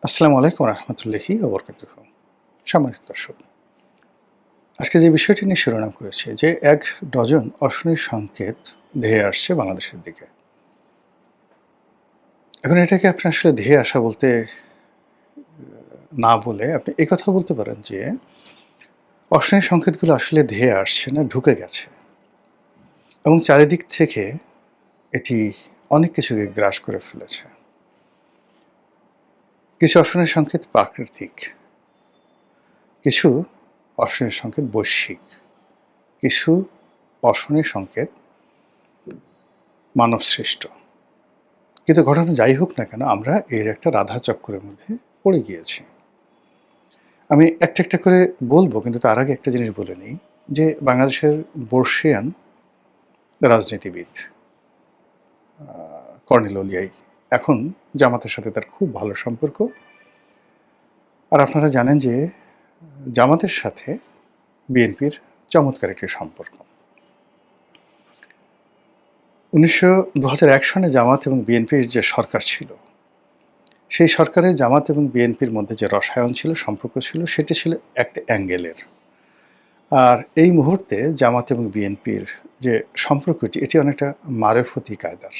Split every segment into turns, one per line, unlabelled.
আসসালামু আলাইকুম রহমতুল্লাহি ওবরকাতুহ। সম্মানিত দর্শক, আজকে যে বিষয়টি নিয়ে শিরোনাম করেছি যে ১ ডজন অশনি সংকেত ধেয়ে আসছে বাংলাদেশের দিকে। এখন এটাকে আপনি আসলে ধেয়ে আসা বলতে না বলে আপনি একথাও বলতে পারেন যে অশনি সংকেতগুলো আসলে ধেয়ে আসছে না, ঢুকে গেছে এবং চারিদিক থেকে এটি অনেক কিছুকে গ্রাস করে ফেলেছে। কিছু অশনি সংকেত প্রাকৃতিক, কিছু অশনি সংকেত বৈশ্বিক, কিছু অশনি সংকেত মানবসৃষ্ট। কিন্তু ঘটনা যাই হোক না কেন, আমরা এর একটা রাধা চক্রের মধ্যে পড়ে গিয়েছি। আমি একটা, একটা করে বলবো, কিন্তু তার আগে একটা জিনিস বলে নেই যে বাংলাদেশের বর্ষীয়ান রাজনীতিবিদ কর্নেল ওলিয়াই এখন জামাতের সাথে তার খুব ভালো সম্পর্ক। আর আপনারা জানেন যে জামাতের সাথে বিএনপির চমৎকার একটি সম্পর্ক। ২০০১ সনে জামাত এবং বিএনপির যে সরকার ছিল, সেই সরকারে জামাত এবং বিএনপির মধ্যে যে রসায়ন ছিল, সম্পর্ক ছিল, সেটি ছিল একটা অ্যাঙ্গেলের। আর এই মুহূর্তে জামাত এবং বিএনপির যে সম্পর্কটি, এটি অনেকটা মারেফতি কায়দার।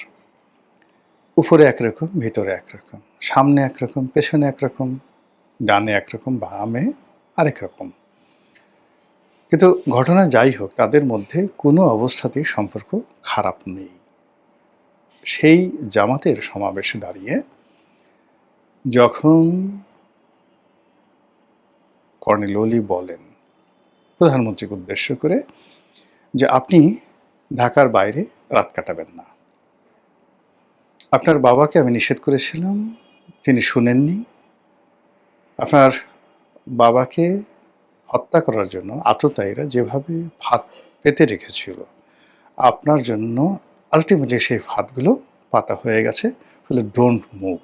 উপরে একরকম, ভিতরে একরকম, সামনে একরকম, পেছনে একরকম, ডানে একরকম, বামে আরেক রকম। কিন্তু ঘটনা যাই হোক, তাদের মধ্যে কোনো অবস্থাতেই সম্পর্ক খারাপ নেই। সেই জামাতের সমাবেশে দাঁড়িয়ে যখন কর্নেল ওলি বলেন প্রধানমন্ত্রীকে উদ্দেশ্য করে যে আপনি ঢাকার বাইরে রাত কাটাবেন না, আপনার বাবাকে আমি নিষেধ করেছিলাম, তিনি শুনেননি, আপনার বাবাকে হত্যা করার জন্য আততায়ীরা যেভাবে ফাঁদ পেতে রেখেছিল, আপনার জন্য আলটিমেটলি সেই ফাঁদগুলো পাতা হয়ে গেছে, ফলে ডোন্ট মুভ।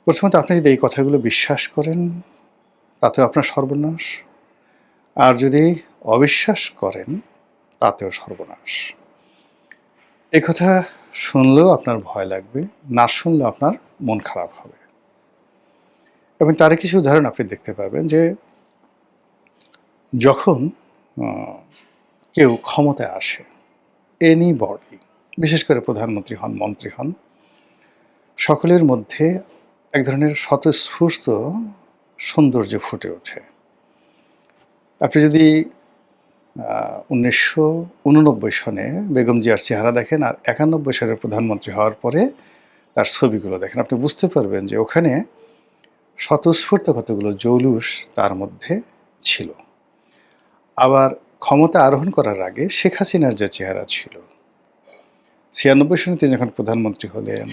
প্রথমত আপনি যদি এই কথাগুলো বিশ্বাস করেন, তাতেও আপনার সর্বনাশ, আর যদি অবিশ্বাস করেন, তাতেও সর্বনাশ। এই কথা শুনলেও আপনার ভয় লাগবে, না শুনলেও আপনার মন খারাপ হবে। এবং তারই কিছু উদাহরণ আপনি দেখতে পাবেন যে যখন কেউ ক্ষমতায় আসে, এনিবডি, বিশেষ করে প্রধানমন্ত্রী হন, মন্ত্রী হন, সকলের মধ্যে এক ধরনের স্বতঃস্ফূর্ত সৌন্দর্য ফুটে ওঠে। আপনি যদি ১৯৮৯ সনে বেগম জিয়ার চেহারা দেখেন আর ৯১ সালের প্রধানমন্ত্রী হওয়ার পরে তার ছবিগুলো দেখেন, আপনি বুঝতে পারবেন যে ওখানে স্বতঃস্ফূর্ত কতগুলো জৌলুস তার মধ্যে ছিল। আবার ক্ষমতা আরোহণ করার আগে শেখ হাসিনার যে চেহারা ছিল, ৯৬ সনে তিনি যখন প্রধানমন্ত্রী হলেন,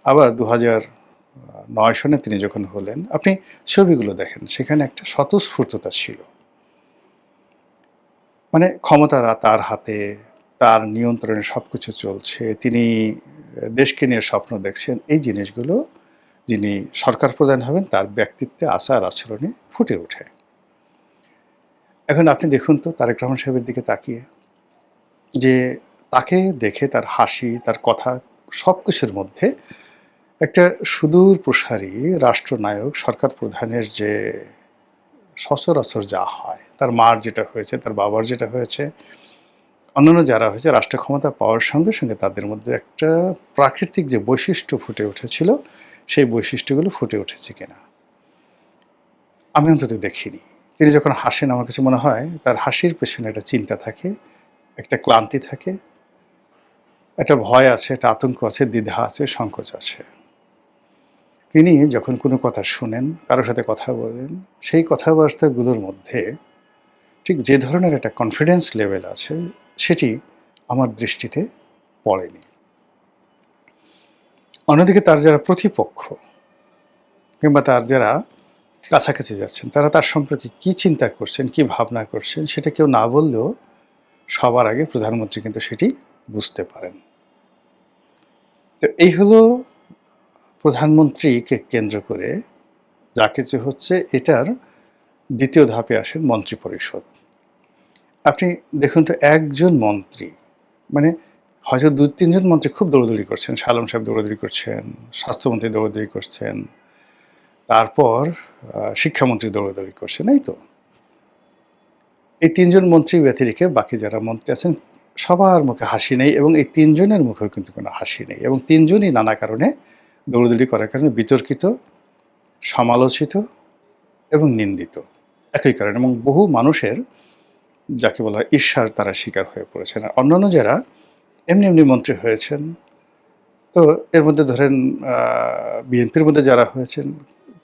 আবার ২০০৯ সনে তিনি যখন হলেন, আপনি ছবিগুলো দেখেন, সেখানে একটা স্বতঃস্ফূর্ততা ছিল। মানে ক্ষমতা তার হাতে, তার নিয়ন্ত্রণে সব কিছু চলছে, তিনি দেশকে নিয়ে স্বপ্ন দেখছেন। এই জিনিসগুলো যিনি সরকার প্রধান হবেন তার ব্যক্তিত্বে, আচার আচরণে ফুটে ওঠে। এখন আপনি দেখুন তো তারেক রহমান সাহেবের দিকে তাকিয়ে, যে তাকে দেখে তার হাসি, তার কথা, সব কিছুর মধ্যে একটা সুদূর প্রসারী রাষ্ট্রনায়ক, সরকার প্রধানের যে সচরাচর যা হয়, তার মার যেটা হয়েছে, তার বাবার যেটা হয়েছে, অন্যান্য যারা হয়েছে, রাষ্ট্র ক্ষমতা পাওয়ার সঙ্গে সঙ্গে তাদের মধ্যে একটা প্রাকৃতিক যে বৈশিষ্ট্য ফুটে উঠেছিল, সেই বৈশিষ্ট্যগুলো ফুটে উঠেছে কিনা আমি অন্তত দেখিনি। তিনি যখন হাসেন, আমার কাছে মনে হয় তার হাসির পেছনে একটা চিন্তা থাকে, একটা ক্লান্তি থাকে, একটা ভয় আছে, একটা আতঙ্ক আছে, দ্বিধা আছে, সংকোচ আছে। তিনি যখন কোনো কথা শুনেন, কারোর সাথে কথা বলেন, সেই কথাবার্তাগুলোর মধ্যে ঠিক যে ধরনের একটা কনফিডেন্স লেভেল আছে, সেটি আমার দৃষ্টিতে পড়েনি। অন্যদিকে তার যারা প্রতিপক্ষ কিংবা তার যারা কাছাকাছি যাচ্ছেন, তারা তার সম্পর্কে কী চিন্তা করছেন, কী ভাবনা করছেন, সেটা কেউ না বললেও সবার আগে প্রধানমন্ত্রী কিন্তু সেটি বুঝতে পারেন। তো এই হলো প্রধানমন্ত্রীকে কেন্দ্র করে যা কিছু হচ্ছে, এটার দ্বিতীয় ধাপে আসেন মন্ত্রিপরিষদ। আপনি দেখুন তো, একজন মন্ত্রী, মানে হয়তো ২-৩ জন মন্ত্রী খুব দৌড়াদৌড়ি করছেন, শালম সাহেব দৌড়াদৌড়ি করছেন, স্বাস্থ্যমন্ত্রী দৌড়াদৌড়ি করছেন, তারপর শিক্ষামন্ত্রী দৌড়াদৌড়ি করছেন, এই তো? এই ৩ জন মন্ত্রী ব্যতিরেকে বাকি যারা মন্ত্রী আছেন সবার মুখে হাসি নেই এবং এই ৩ জনের মুখেও কিন্তু কোনো হাসি নেই এবং ৩ জনই নানা কারণে দৌড়াদৌড়ি করার কারণে বিতর্কিত, সমালোচিত এবং নিন্দিত। একই কারণে এবং বহু মানুষের যাকে বলা হয় ঈর্ষার তারা শিকার হয়ে পড়েছেন। আর অন্যান্য যারা এমনি মন্ত্রী হয়েছেন, তো এর মধ্যে ধরেন বিএনপির মধ্যে যারা হয়েছেন,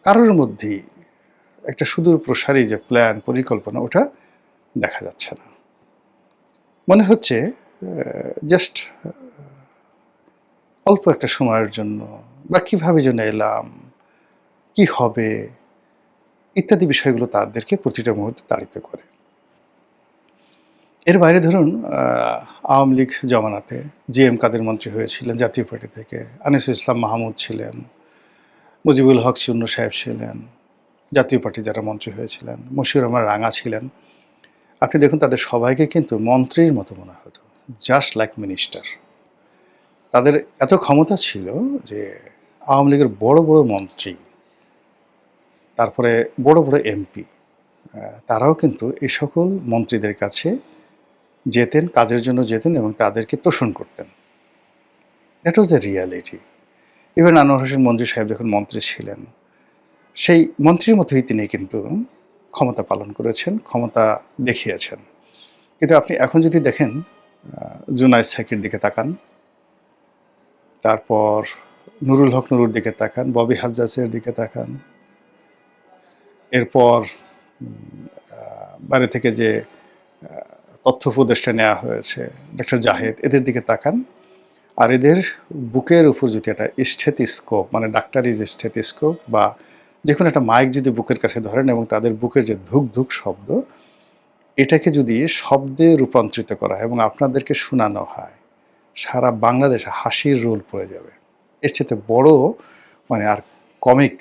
কারোর মধ্যেই একটা সুদূর প্রসারী যে প্ল্যান, পরিকল্পনা ওটা দেখা যাচ্ছে না। মনে হচ্ছে জাস্ট অল্প একটা সময়ের জন্য বা কিভাবে যেন এলাম, কি হবে ইত্যাদি বিষয়গুলো তাদেরকে প্রতিটা মুহূর্তে তাড়িত করে। এর বাইরে ধরুন আওয়ামী লীগ জমানাতে জি.এম. কাদের মন্ত্রী হয়েছিলেন জাতীয় পার্টি থেকে, আনিসুল ইসলাম মাহমুদ ছিলেন, মুজিবুল হক চুন্নু সাহেব ছিলেন, জাতীয় পার্টি যারা মন্ত্রী হয়েছিলেন, মশিউর রহমান রাঙা ছিলেন। আপনি দেখুন তাদের সবাইকে কিন্তু মন্ত্রীর মতো মনে হতো, জাস্ট লাইক মিনিস্টার। তাদের এত ক্ষমতা ছিল যে আওয়ামী লীগের বড় মন্ত্রী, তারপরে বড় এমপি, তারাও কিন্তু এই সকল মন্ত্রীদের কাছে যেতেন, কাজের জন্য যেতেন এবং তাদেরকে তোষণ করতেন। That was the reality. Even Anwar Hossain Manju সাহেব যখন মন্ত্রী ছিলেন, সেই মন্ত্রীর মতোই তিনি কিন্তু ক্ষমতা পালন করেছেন, ক্ষমতা দেখিয়েছেন। কিন্তু আপনি এখন যদি দেখেন জুনায়েদ সাকির দিকে তাকান, তারপর নুরুল হক নুরুর দিকে তাকান, ববি হাজ্জাজের দিকে তাকান, এরপর বাইরে থেকে যে তথ্য উপদেষ্টা নেওয়া হয়েছে ডক্টর জাহেদ, এদের দিকে তাকান, আর এদের বুকের উপর যদি একটা স্টেথোস্কোপ মানে ডাক্তারি যে স্টেথোস্কোপ বা যে কোনো একটা মাইক যদি বুকের কাছে ধরেন এবং তাদের বুকের যে ধুক ধুক শব্দ, এটাকে যদি শব্দে রূপান্তরিত করা হয় এবং আপনাদেরকে শোনানো হয়, সারা বাংলাদেশে হাসির রোল পড়ে যাবে। এর চেয়ে বড় মানে আর কমিক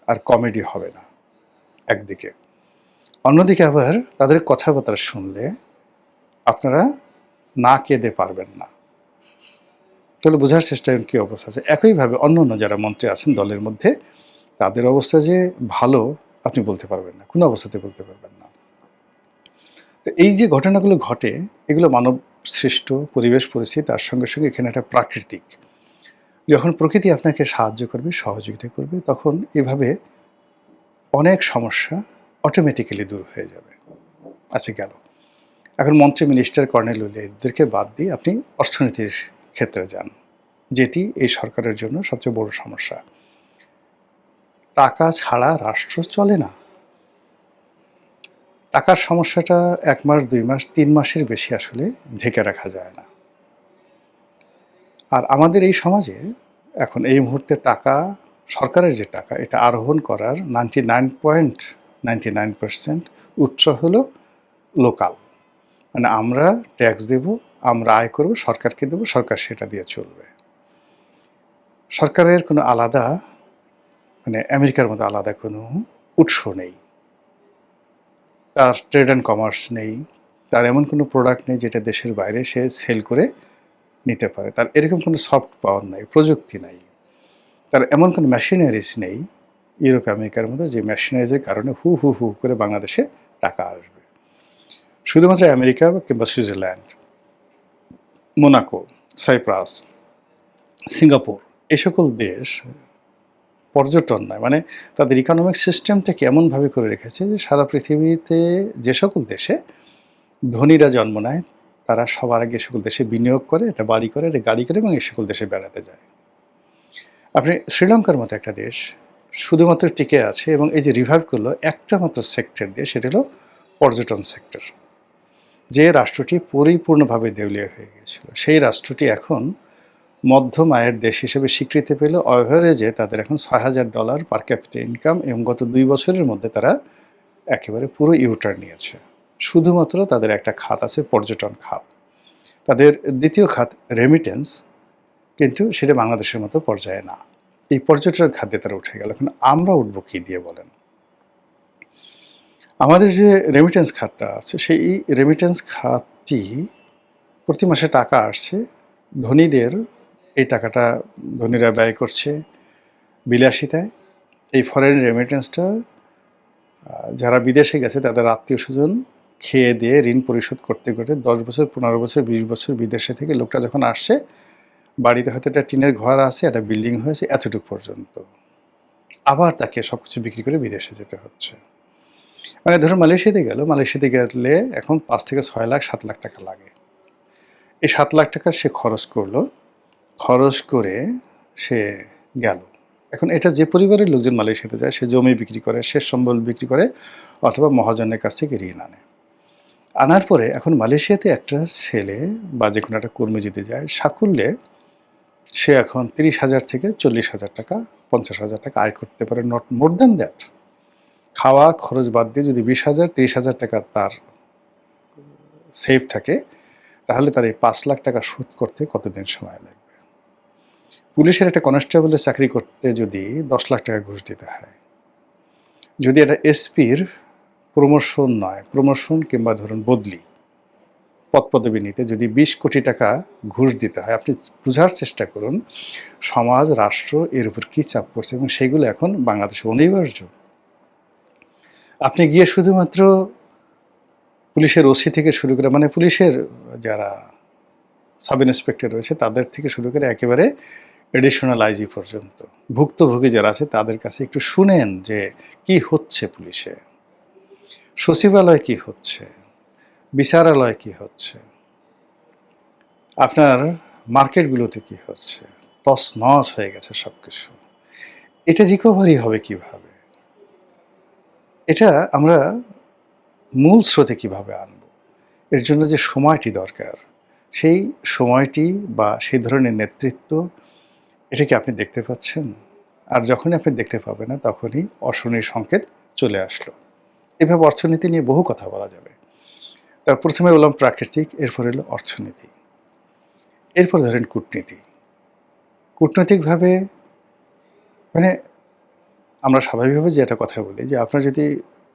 আর কমেডি হবে না একদিকে। অন্যদিকে আবার তাদের কথাবার্তা শুনলে আপনারা না কেঁদে পারবেন না। তাহলে বোঝার চেষ্টা করেন কী অবস্থা আছে। একইভাবে অন্য যারা মন্ত্রী আছেন দলের মধ্যে, তাদের অবস্থা যে ভালো আপনি বলতে পারবেন না, কোনো অবস্থাতে বলতে পারবেন না। তো এই যে ঘটনাগুলো ঘটে, এগুলো মানব সৃষ্ট পরিবেশ পরিস্থিতি, তার সঙ্গে এখানে একটা প্রাকৃতিক। যখন প্রকৃতি আপনাকে সাহায্য করবে, সহযোগিতা করবে, তখন এভাবে অনেক সমস্যা অটোমেটিক্যালি দূর হয়ে যাবে। আচ্ছা গেল। এখন মন্ত্রী, মিনিস্টার, কর্নেল এদেরকে বাদ দিয়ে আপনি অর্থনীতির ক্ষেত্রে যান, যেটি এই সরকারের জন্য সবচেয়ে বড় সমস্যা। টাকা ছাড়া রাষ্ট্র চলে না। টাকার সমস্যাটা ১ মাস, ২ মাস, ৩ মাসের বেশি আসলে ঢেকে রাখা যায় না। আর আমাদের এই সমাজে এখন এই মুহূর্তে টাকা, সরকারের যে টাকা, এটা আরোহণ করার 99.99% উৎস হলো লোকাল। মানে আমরা ট্যাক্স দেব, আমরা আয় করব, সরকারকে দেব, সরকার সেটা দিয়ে চলবে। সরকারের কোনো আলাদা মানে আমেরিকার মতো আলাদা কোনো উৎস নেই। তার ট্রেড অ্যান্ড কমার্স নেই, তার এমন কোনো প্রোডাক্ট নেই যেটা দেশের বাইরে সে সেল করে নিতে পারে। তার এরকম কোনো সফট পাওয়ার নাই, প্রযুক্তি নাই। তার এমন কোনো মেশিনারিজ নেই ইউরোপ আমেরিকার মতো যে মেশিনারিজের কারণে হু করে বাংলাদেশে টাকা আসবে। শুধুমাত্র আমেরিকা কিংবা সুইজারল্যান্ড, মোনাকো, সাইপ্রাস, সিঙ্গাপুর, এই সকল দেশ পর্যটন নয়, মানে তাদের ইকোনমিক সিস্টেমটাকে এমনভাবে করে রেখেছে যে সারা পৃথিবীতে যে সকল দেশে ধনীরা জন্ম নেয়, তারা সবার আগে সকল দেশে বিনিয়োগ করে, এটা বাড়ি করে, এটা গাড়ি করে এবং এই সকল দেশে বেড়াতে যায়। আপনি শ্রীলঙ্কার মতো একটা দেশ শুধুমাত্র টিকে আছে এবং এই যে রিভাইভ করলো একটা মাত্র সেক্টর দিয়ে, সেটা হলো পর্যটন সেক্টর। যে রাষ্ট্রটি পরিপূর্ণভাবে দেউলিয়া হয়ে গিয়েছিল, সেই রাষ্ট্রটি এখন মধ্যম আয়ের দেশ হিসেবে স্বীকৃতি পেল। অ্যাভারেজে তাদের এখন $৬,০০০ পার ক্যাপিটা ইনকাম এবং গত ২ বছরের মধ্যে তারা একেবারে পুরো ইউটার্ন নিয়েছে। শুধুমাত্র তাদের একটা খাত আছে, পর্যটন খাত। তাদের দ্বিতীয় খাত রেমিটেন্স, কিন্তু সেটা বাংলাদেশের মতো পর্যায়ে না। এই পর্যটন খাতে তারা উঠে গেল। এখন আমরা উঠবো কী দিয়ে বলেন? আমাদের যে রেমিটেন্স খাতটা আছে, সেই রেমিটেন্স খাতটি প্রতি মাসে টাকা আসছে, ধনীদের এই টাকাটা ধনীরা ব্যয় করছে বিলাসিতায় এই ফরেন রেমিটেন্সটা যারা বিদেশে গেছে তাদের আত্মীয়-স্বজন খেয়ে দিয়ে ঋণ পরিশোধ করতে ১০ বছর, ১৫ বছর, ২০ বছর বিদেশে থেকে লোকটা যখন আসছে, বাড়িতে হয়তো একটা টিনের ঘর আছে, একটা বিল্ডিং হয়েছে এতটুকু পর্যন্ত। আবার তাকে সবকিছু বিক্রি করে বিদেশে যেতে হচ্ছে। মানে ধরুন মালয়েশিয়াতে গেল, মালয়েশিয়াতে গেলে এখন ৫ থেকে ৬ লাখ, ৭ লাখ টাকা লাগে। এই ৭ লাখ টাকা সে খরচ করলো। খরচ করে সে গেল। এখন এটা যে পরিবারের লোকজন মালয়েশিয়াতে যায়, সে জমি বিক্রি করে, শেষ সম্বল বিক্রি করে অথবা মহাজনের কাছ থেকে ঋণ আনে। আনার পরে এখন মালয়েশিয়াতে একটা ছেলে বা যেকোনো একটা কর্মী যদি যায়, সাকুল্যে সে এখন ৩০,০০০ থেকে ৪০,০০০ টাকা, ৫০,০০০ টাকা আয় করতে পারে, নট মোর দ্যান দ্যাট। খাওয়া খরচ বাদ দিয়ে যদি ২০,০০০, ৩০,০০০ টাকা তার সেভ থাকে, তাহলে তার এই ৫ লাখ টাকা শোধ করতে কতদিন সময় লাগবে? পুলিশের একটা কনস্টেবলের চাকরি করতে যদি ১০ লাখ টাকা ঘুষ দিতে হয়, যদি এটা এসপির প্রমোশন নয়, প্রমোশন কিংবা ধরুন বদলি, পদপদবি নিতে যদি ২০ কোটি টাকা ঘুষ দিতে হয়, আপনি বুঝার চেষ্টা করুন সমাজ, রাষ্ট্র এর উপর কী চাপ পড়ছে, এবং সেগুলো এখন বাংলাদেশে অনিবার্য। আপনি গিয়ে শুধুমাত্র পুলিশের ওসি থেকে শুরু করে, মানে পুলিশের যারা সাব ইন্সপেক্টর রয়েছে তাদের থেকে শুরু করে একেবারে এডিশনাল আইজি পর্যন্ত ভুক্তভোগী যারা আছে তাদের কাছে একটু শুনেন যে কি হচ্ছে পুলিশে, সচিবালয় কি হচ্ছে, বিচারালয় কি হচ্ছে, আপনার মার্কেটগুলোতে কি হচ্ছে। তছনছ হয়ে গেছে সব কিছু। এটা রিকভারি হবে কিভাবে? এটা আমরা মূল স্রোতে কিভাবে আনব? এর জন্য যে সময়টি দরকার, সেই সময়টি বা সেই ধরনের নেতৃত্ব, এটা কি আপনি দেখতে পাচ্ছেন? আর যখনই আপনি দেখতে পাবেন না, তখনই অশনির সংকেত চলে আসলো। এভাবে অর্থনীতি নিয়ে বহু কথা বলা যাবে। তা প্রথমে বললাম প্রাকৃতিক, এরপর এলো অর্থনীতি, এরপর ধরেন কূটনীতি। কূটনৈতিকভাবে মানে আমরা স্বাভাবিকভাবে যে একটা কথা বলি যে আপনার যদি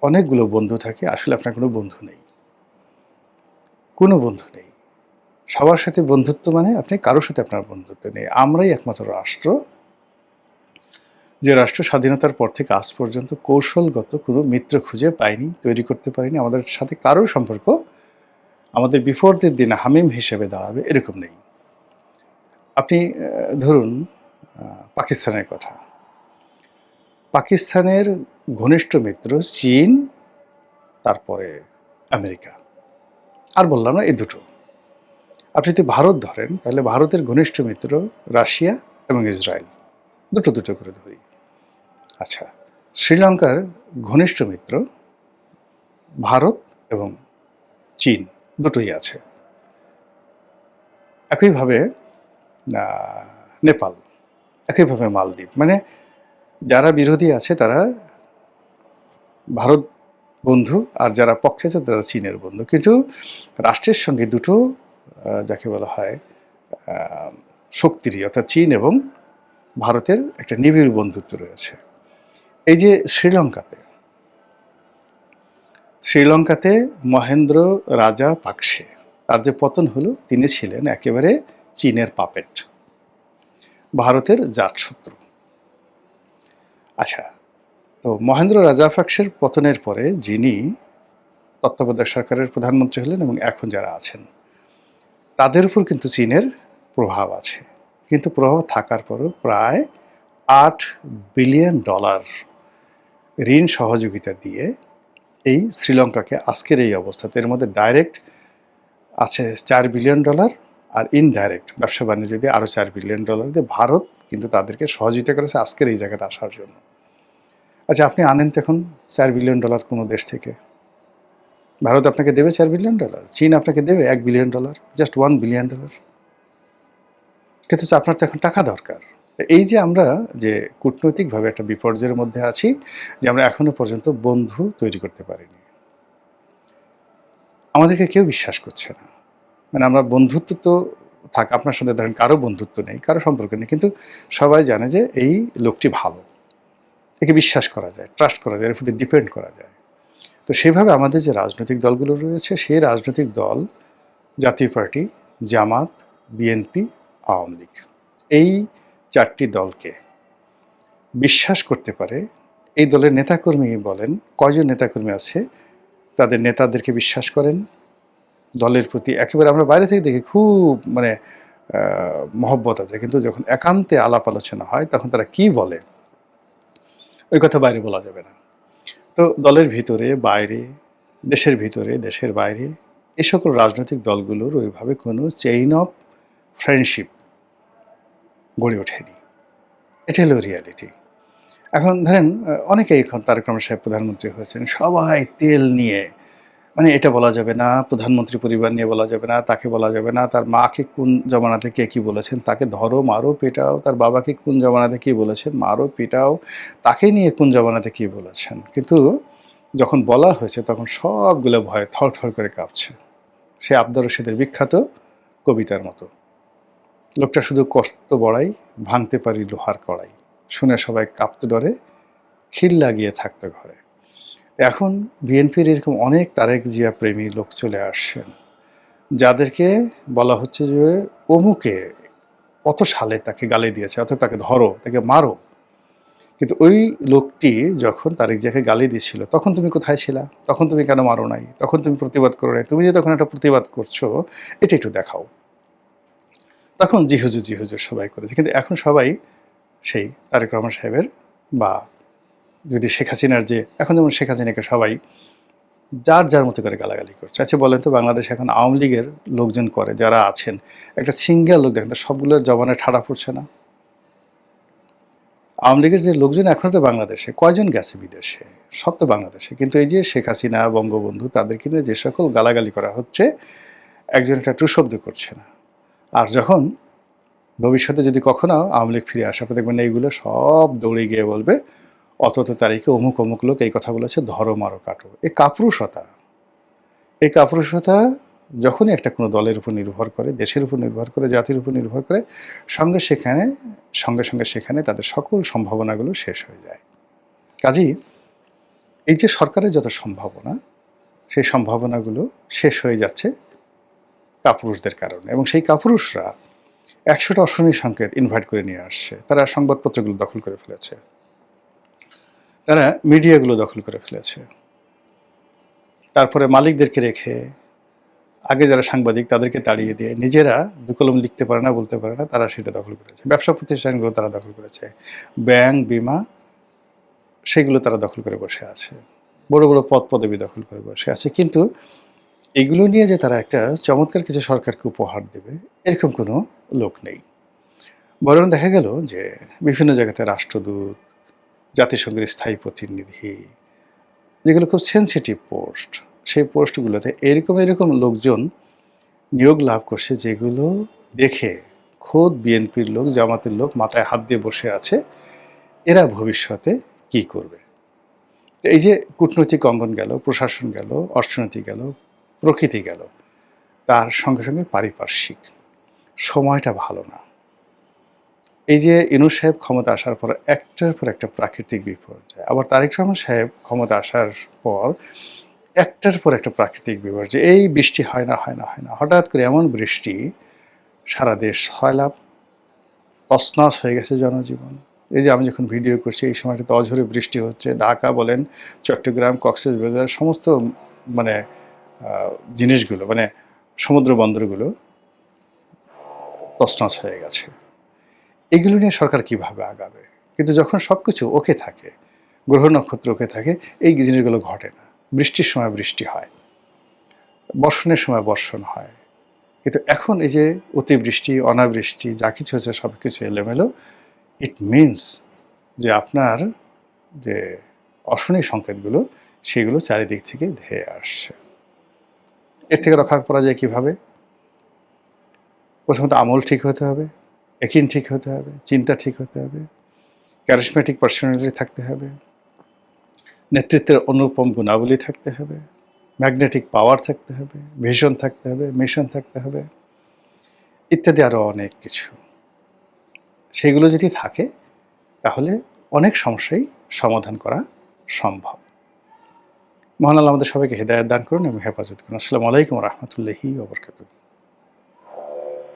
অনেকগুলো বন্ধু থাকে, আসলে আপনার কোনো বন্ধু নেই। কোনো বন্ধু নেই। সবার সাথে বন্ধুত্ব মানে আপনি কারোর সাথে আপনার বন্ধুত্ব নেই। আমরাই একমাত্র রাষ্ট্র, যে রাষ্ট্র স্বাধীনতার পর থেকে আজ পর্যন্ত কৌশলগত কোনো মিত্র খুঁজে পায়নি, তৈরি করতে পারেনি। আমাদের সাথে কারোর সম্পর্ক আমাদের বিপদের দিনে হামিম হিসেবে দাঁড়াবে এরকম নেই। আপনি ধরুন পাকিস্তানের কথা। পাকিস্তানের ঘনিষ্ঠ মিত্র চীন, তারপরে আমেরিকা। আর বললাম না এই দুটো। আপনি যদি ভারত ধরেন, তাহলে ভারতের ঘনিষ্ঠ মিত্র রাশিয়া এবং ইসরায়েল। দুটো দুটো করে ধরি। আচ্ছা, শ্রীলঙ্কার ঘনিষ্ঠ মিত্র ভারত এবং চীন, দুটোই আছে। একইভাবে নেপাল, একইভাবে মালদ্বীপ। মানে যারা বিরোধী আছে তারা ভারত বন্ধু, আর যারা পক্ষে আছে তারা চীনের বন্ধু। কিন্তু রাষ্ট্রের সঙ্গে দুটো যাকে বলা হয় শক্তিরই, অর্থাৎ চীন এবং ভারতের একটা নিবিড় বন্ধুত্ব রয়েছে। এই যে শ্রীলঙ্কাতে মহেন্দ্র রাজা পাকসে, তার যে পতন হলো, তিনি ছিলেন একেবারে চীনের পাপেট, ভারতের জাতশত্রু। আচ্ছা, তো মহেন্দ্র রাজাপাকসের পতনের পরে যিনি তত্ত্বাবধায়ক সরকারের প্রধানমন্ত্রী হলেন এবং এখন যারা আছেন, তাদের উপর কিন্তু চীনের প্রভাব আছে। কিন্তু প্রভাব থাকার পরও প্রায় $8 বিলিয়ন ঋণ সহযোগিতা দিয়ে এই শ্রীলঙ্কাকে আজকের এই অবস্থাতে, এর মধ্যে ডাইরেক্ট আছে $4 বিলিয়ন, আর ইনডাইরেক্ট ব্যবসা বাণিজ্য দিয়ে আরও $4 বিলিয়ন দিয়ে ভারত কিন্তু তাদেরকে সহযোগিতা করেছে আজকের এই জায়গাতে আসার জন্য। আচ্ছা, আপনি আনেন তো এখন $4 বিলিয়ন কোনো দেশ থেকে। ভারত আপনাকে দেবে $4 বিলিয়ন, চীন আপনাকে দেবে $1 বিলিয়ন, জাস্ট $1 বিলিয়ন। কিন্তু আপনার তো এখন টাকা দরকার। এই যে আমরা যে কূটনৈতিকভাবে একটা বিপর্যয়ের মধ্যে আছি, যে আমরা এখনো পর্যন্ত বন্ধু তৈরি করতে পারিনি। আমাদেরকে কেউ বিশ্বাস করছে না। মানে আমরা বন্ধুত্ব তো থাক, আপনার সাথে ধরেন কারো বন্ধুত্ব নেই, কারো সম্পর্ক নেই, কিন্তু সবাই জানে যে এই লোকটি ভালো, একে বিশ্বাস করা যায়, ট্রাস্ট করা যায়, এর প্রতি ডিপেন্ড করা যায়। তো সেভাবে আমাদের যে রাজনৈতিক দলগুলো রয়েছে, সেই রাজনৈতিক দল জাতীয় পার্টি, জামাত, বিএনপি, আওয়ামী লীগ, এই 4টি দলকে বিশ্বাস করতে পারে এই দলের নেতাকর্মী বলেন, কয়জন নেতাকর্মী আছে তাদের নেতাদেরকে বিশ্বাস করেন? দলের প্রতি একেবারে আমরা বাইরে থেকে দেখি খুব মানে মহব্বত আছে। কিন্তু যখন একান্তে আলাপ আলোচনা হয় তখন তারা কি বলে, ওই কথা বাইরে বলা যাবে না। তো দলের ভিতরে, বাইরে, দেশের ভিতরে, দেশের বাইরে এ সকল রাজনৈতিক দলগুলোর ওইভাবে কোনো চেইন অফ ফ্রেন্ডশিপ গড়ে ওঠেনি। এটা হলো রিয়ালিটি। এখন ধরেন অনেকেই এখন তারেক রহমান সাহেব প্রধানমন্ত্রী হয়েছেন। সবাই তেল নিয়ে মানে এটা বলা যাবে না, প্রধানমন্ত্রী পরিবার নিয়ে বলা যাবে না, তাকে বলা যাবে না, তার মাকে কোন জমানাতে কে কী বলেছেন, তাকে ধরো, মারো, পেটাও, তার বাবাকে কোন জমানাতে কী বলেছেন, মারো, পিটাও, তাকে নিয়ে কোন জমানাতে কী বলেছেন। কিন্তু যখন বলা হয়েছে তখন সবগুলো ভয়ে থরথর করে কাঁপছে। সে আবদার রশিদের বিখ্যাত কবিতার মতো। লোকটা শুধু কষ্ট বড়াই, ভাঙতে পারি লোহার কড়াই। শুনে সবাই কাঁপতে ডরে, খিল লাগিয়ে থাকতো ঘরে। এখন বিএনপির এরকম অনেক তারেক জিয়া প্রেমী লোক চলে আসছেন, যাদেরকে বলা হচ্ছে যে অমুকে কত সালে তাকে গালি দিয়েছে, অথবা তাকে ধরো, তাকে মারো। কিন্তু ওই লোকটি যখন তারেক জিয়াকে গালি দিচ্ছিল তখন তুমি কোথায় ছিলা? তখন তুমি কেন মারো নাই? তখন তুমি প্রতিবাদ করো নাই? তুমি যে তখন একটা প্রতিবাদ করছো, এটা একটু দেখাও। তখন জি হুজুর, জি হুজুর সবাই করেছে। কিন্তু এখন সবাই সেই তারেক রহমান সাহেবের বা যদি শেখ হাসিনার যে এখন যেমন শেখ হাসিনাকে সবাই যার যার মতো করে গালাগালি করছে। আচ্ছা বলেন তো, বাংলাদেশে এখন আওয়ামী লীগের লোকজন করে যারা আছেন, একটা সিঙ্গেল লোক দেখেন তো সবগুলোর জবানে ঠাড়া পড়ছে না? আওয়ামী লীগের যে লোকজন এখনও তো বাংলাদেশে, কয়জন গেছে বিদেশে? সব তো বাংলাদেশে। কিন্তু এই যে শেখ হাসিনা, বঙ্গবন্ধু, তাদেরকে নিয়ে যে সকল গালাগালি করা হচ্ছে, একজন একটা টু শব্দ করছে না। আর যখন ভবিষ্যতে যদি কখনো আওয়ামী লীগ ফিরে আসে, আপনি দেখবেন এইগুলো সব দৌড়ে গিয়ে বলবে অত তারিখে অমুক অমুক লোক এই কথা বলেছে, ধরো মারো কাটো। এই কাপুরুষতা, এই কাপুরুষতা যখনই একটা কোনো দলের উপর নির্ভর করে, দেশের উপর নির্ভর করে, জাতির উপর নির্ভর করে, সঙ্গে সঙ্গে সেখানে তাদের সকল সম্ভাবনাগুলো শেষ হয়ে যায়। কাজেই এই যে সরকারের যত সম্ভাবনা, সেই সম্ভাবনাগুলো শেষ হয়ে যাচ্ছে কাপুরুষদের কারণে। এবং সেই কাপুরুষরা ১০০টা অশনি সংকেত ইনভাইট করে নিয়ে আসছে। তারা সংবাদপত্রগুলো দখল করে ফেলেছে, তারা মিডিয়াগুলো দখল করে ফেলেছে, তারপরে মালিকদেরকে রেখে আগে যারা সাংবাদিক তাদেরকে তাড়িয়ে দিয়ে নিজেরা দু কলম লিখতে পারে না, বলতে পারে না, তারা সেটা দখল করেছে। ব্যবসা প্রতিষ্ঠানগুলো তারা দখল করেছে, ব্যাংক, বিমা, সেগুলো তারা দখল করে বসে আছে, বড় বড় পদ পদবি দখল করে বসে আছে। কিন্তু এগুলো নিয়ে যে তারা একটা চমৎকার কিছু সরকারকে উপহার দেবে, এরকম কোনো লোক নেই। বরং দেখা গেল যে বিভিন্ন জায়গাতে রাষ্ট্রদূত, জাতিসংঘের স্থায়ী প্রতিনিধি, যেগুলো খুব সেন্সিটিভ পোস্ট, সেই পোস্টগুলোতে এরকম লোকজন নিয়োগ লাভ করছে, যেগুলো দেখে খোদ বিএনপির লোক, জামাতের লোক মাথায় হাত দিয়ে বসে আছে, এরা ভবিষ্যতে কি করবে। এই যে কূটনৈতিক অঙ্গন গেল, প্রশাসন গেল, অর্থনীতি গেল, প্রকৃতি গেল, তার সঙ্গে সঙ্গে পারিপার্শ্বিক সময়টা ভালো না। এই যে ইউনূস সাহেব ক্ষমতা আসার পর একটার পর একটা প্রাকৃতিক বিপর্যয়, আবার তারেক রহমান সাহেব ক্ষমতা আসার পর একটার পর একটা প্রাকৃতিক বিপর্যয়। এই বৃষ্টি হয় না, হঠাৎ করে এমন বৃষ্টি, সারা দেশ সয়লাব, তছনছ হয়ে গেছে জনজীবন। এই যে আমি যখন ভিডিও করছি এই সময়টাতে অঝরে বৃষ্টি হচ্ছে, ঢাকা বলেন, চট্টগ্রাম, কক্সবাজার, সমস্ত মানে জিনিসগুলো মানে সমুদ্র বন্দরগুলো তছনছ হয়ে গেছে। এগুলো নিয়ে সরকার কিভাবে আগাবে? কিন্তু যখন সব কিছু ওকে থাকে, গ্রহ নক্ষত্র ওকে থাকে, এই জিনিসগুলো ঘটে না। বৃষ্টির সময় বৃষ্টি হয়, বর্ষণের সময় বর্ষণ হয়। কিন্তু এখন এই যে অতিবৃষ্টি, অনাবৃষ্টি, যা কিছু হচ্ছে সব কিছু এলোমেলো। ইট মিনস যে আপনার যে অশনি সংকেতগুলো, সেগুলো চারিদিক থেকে ধেয়ে আসছে। এর থেকে রক্ষা করা যায় কীভাবে? প্রথমত আমল ঠিক হতে হবে, একিন ঠিক হতে হবে, চিন্তা ঠিক হতে হবে, ক্যারিসমেটিক পার্সোনালিটি থাকতে হবে, নেতৃত্বের অনুপম গুণাবলী থাকতে হবে, ম্যাগনেটিক পাওয়ার থাকতে হবে, ভিশন থাকতে হবে, মিশন থাকতে হবে, ইত্যাদি আরও অনেক কিছু। সেগুলো যদি থাকে তাহলে অনেক সমস্যাই সমাধান করা সম্ভব। মহান আল্লাহ আমাদের সবাইকে হেদায়েত দান করুন এবং হেফাজত করুন। আসসালামু আলাইকুম ওয়া রাহমাতুল্লাহি ওয়া বারাকাতুহু।